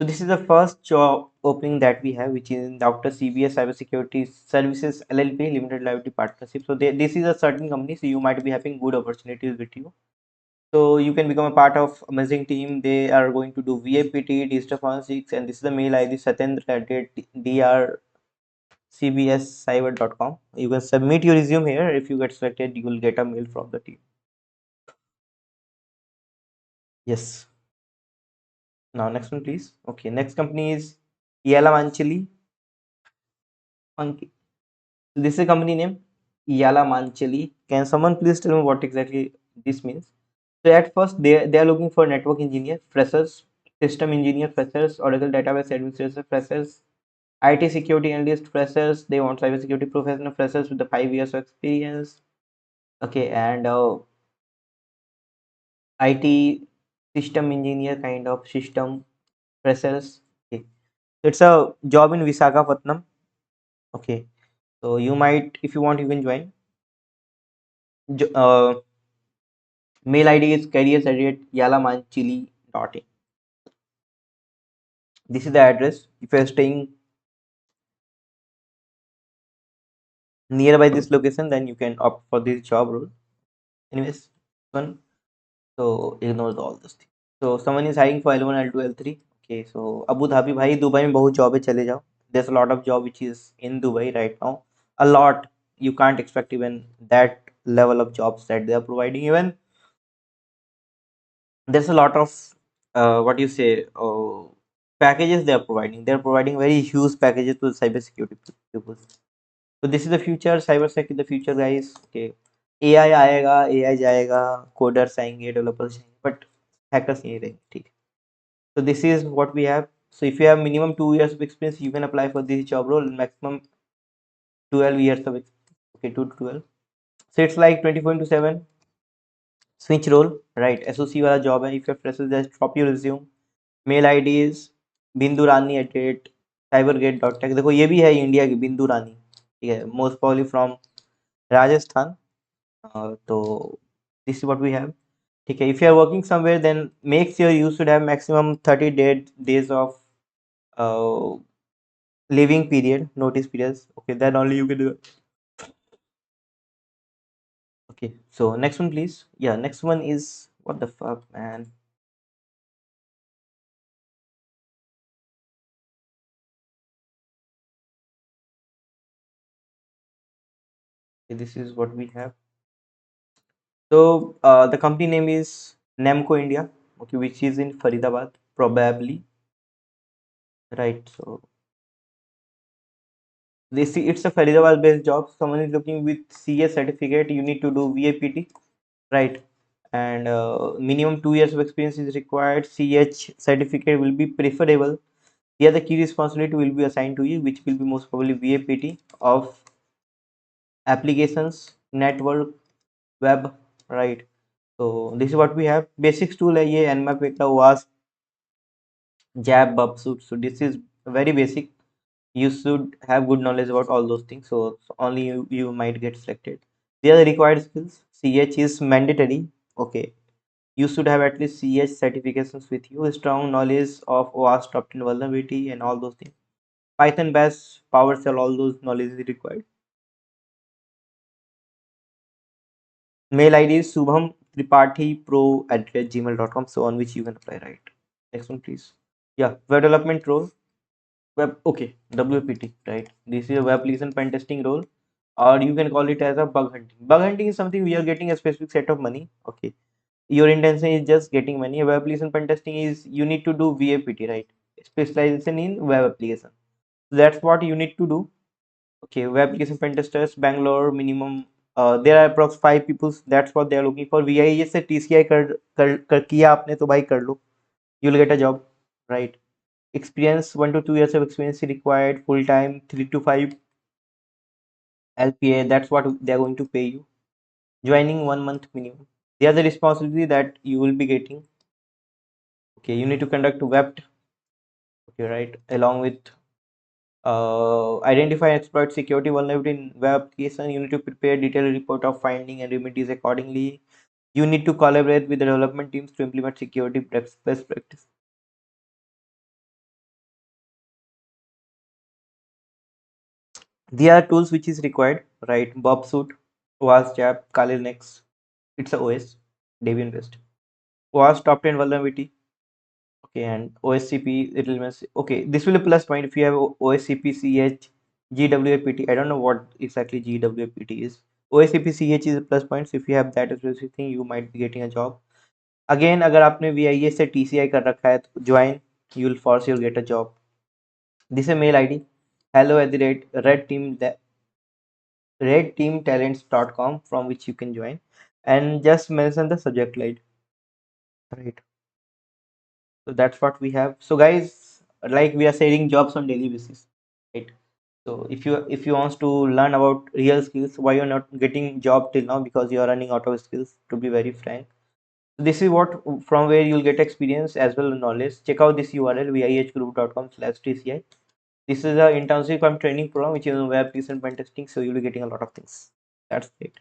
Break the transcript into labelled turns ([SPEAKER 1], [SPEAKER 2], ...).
[SPEAKER 1] So this is the first job opening that we have, which is in Dr. CBS Cybersecurity Services LLP Limited Liability Partnership. So this is a certain company, so you might be having good opportunities with you. So you can become a part of amazing team. They are going to do VAPT, digital forensics, and this is the mail ID satyendra@drcbscyber.com. You can submit your resume here. If you get selected, you will get a mail from the team. Yes. Now next one, please. Okay, next company is Yala Manchili. This is a company name, Yala Manchili. Can someone please tell me what exactly this means? So at first they are looking for network engineer, freshers, system engineer, freshers, Oracle database administrator, freshers, IT security analyst, freshers. They want cybersecurity professional, freshers with the 5 years of experience. Okay, and IT system engineer kind of system freshers. Okay, so it's a job in Visakhapatnam. Okay, so you might, if you want, you can join. Mail ID is careers@yalamanchili.in. This is the address. If you're staying nearby this location, then you can opt for this job role. Anyways, one. So ignore all this thing. So someone is hiring for L1, L2, L3. Okay, so Abu Dhabi भाई Dubai में बहुत job है चले जाओ. There's a lot of job which is in Dubai right now. A lot. You can't expect even that level of jobs that they are providing. Even there's a lot of what you say packages they are providing. They are providing very huge packages to cybersecurity people. So this is the future. Cybersec is the future, guys. Okay, AI आएगा, AI जाएगा, coders आएंगे, developers आएंगे, but hackers नहीं रहेंगे. ठीक. So this is what we have. So if you have minimum 2 years of experience, you can apply for this job role. Maximum 12 years of experience. Okay, 2 to 12. So it's like 24/7 switch role, right? SOC वाला job है. If you're fresh, just drop your resume. Mail I D is Bindu Rani @cybergate.tech. देखो ये भी है India की बिंदु रानी, ठीक है, मोस्ट प्रॉब्ली फ्रॉम राजस्थान. तो this is what we have. ठीक है, if you are working somewhere then make sure you should have maximum 30 days of living period, notice period. Okay, then only you can do. Okay, so next one please. Yeah, next one is what the fuck, man. Okay, this is what we have. So the company name is Nemco India, okay, which is in Faridabad, probably, right? So they see it's a Faridabad based job. Someone is looking with CS certificate. You need to do VAPT, right? And minimum 2 years of experience is required. CH certificate will be preferable. Here the key responsibility will be assigned to you, which will be most probably VAPT of applications, network, web, right? So this is what we have. Basics tool है ये nmap का was jab bubsuit. So this is very basic. You should have good knowledge about all those things. So only you might get selected. The other required skills. CH is mandatory. Okay. You should have at least CH certifications with you. Strong knowledge of OWASP top 10 vulnerability and all those things. Python, Bash, PowerShell, all those knowledge is required. Mail ID is Subham Tripathi pro@gmail.com. So on which you can apply, right? Next one, please. Yeah, web development role. Web, okay, WPT, right? This is a web application pen testing role, or you can call it as a bug hunting. Bug hunting is something we are getting a specific set of money. Okay, your intention is just getting money. Web application pen testing is you need to do VAPT, right? Specialization in web application. So that's what you need to do. Okay, web application pen testers, Bangalore minimum. There are approx 5 people. That's what they are looking for. VIEH से TCI कर किया आपने तो भाई कर लो. You'll get a job, right? Experience 1 to 2 years of experience required. Full time 3 to 5 LPA. That's what they are going to pay you. Joining 1 month minimum. The other responsibility that you will be getting. Okay, you need to conduct web. Okay, right, along with identify and exploit security vulnerability in web application. You need to prepare detailed report of finding and remedies accordingly. You need to collaborate with the development teams to implement security best practice. There are tools which is required, right? Bob suit, was jab, kali linux. It's a os, debian based. Was top 10 vulnerability. Okay, and OSCP, it will means, okay, this will be a plus point if you have OSCP, CH, GWAPT. I don't know what exactly GWAPT is. OSCP, CH is a plus point. So if you have that specific thing, you might be getting a job. Again, अगर आपने VIEH से TCI कर रखा है तो join, you will for sure get a job. This is a mail ID, hello at the rate redteamtalents.com, from which you can join, and just mention the subject line, right? So that's what we have. So guys, like we are sharing jobs on daily basis, right? So if you want to learn about real skills, why you're not getting job till now, because you are running out of skills, to be very frank. This is what, from where you'll get experience as well as knowledge. Check out this URL, viehgroup.com/tci. This is a internship and training program which is on web peace and pen testing, so you'll be getting a lot of things. That's it.